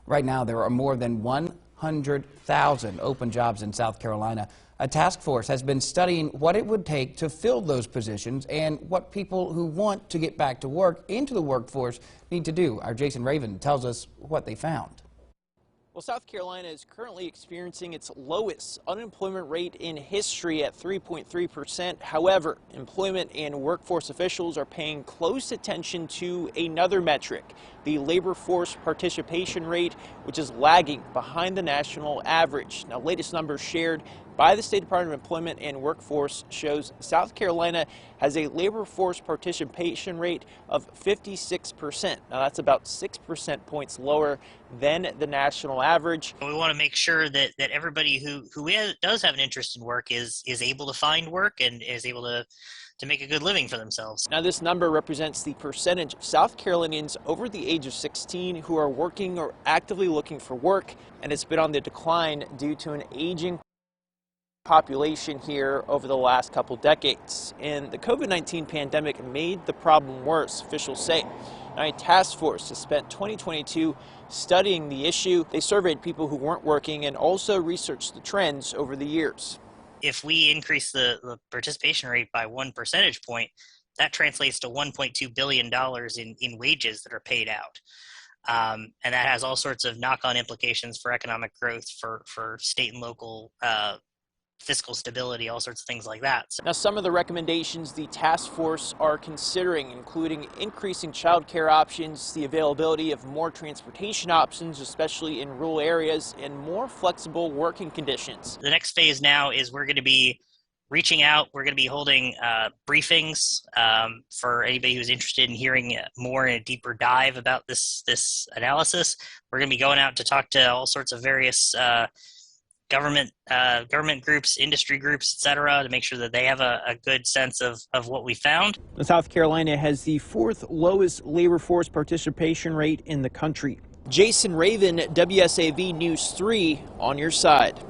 Right now, there are more than 100,000 open jobs in South Carolina. A task force has been studying what it would take to fill those positions and what people who want to get back to work into the workforce need to do. Our Jason Raven tells us what they found. Well, South Carolina is currently experiencing its lowest unemployment rate in history at 3.3%. However, employment and workforce officials are paying close attention to another metric, the labor force participation rate, which is lagging behind the national average. Now, latest numbers shared by the State Department of Employment and Workforce shows South Carolina has a labor force participation rate of 56%. Now, that's about 6% points lower than the national average. We want to make sure that everybody who does have an interest in work is able to find work and is able to make a good living for themselves. Now, this number represents the percentage of South Carolinians over the age of 16 who are working or actively looking for work, and it's been on the decline due to an aging population here over the last couple decades. And the COVID-19 pandemic made the problem worse, officials say. Now, a task force has spent 2022 studying the issue. They surveyed people who weren't working and also researched the trends over the years. If we increase the participation rate by 1 percentage point, that translates to $1.2 billion in wages that are paid out. And that has all sorts of knock-on implications for economic growth, for state and local fiscal stability, all sorts of things like that. Now, some of the recommendations the task force are considering, including increasing child care options, the availability of more transportation options, especially in rural areas, and more flexible working conditions. The next phase now is we're going to be reaching out. We're going to be holding briefings for anybody who's interested in hearing more in a deeper dive about this analysis. We're going to be going out to talk to all sorts of various government groups, industry groups, etc., to make sure that they have a good sense of what we found. South Carolina has the 4th lowest labor force participation rate in the country. Jason Raven, WSAV News 3, on your side.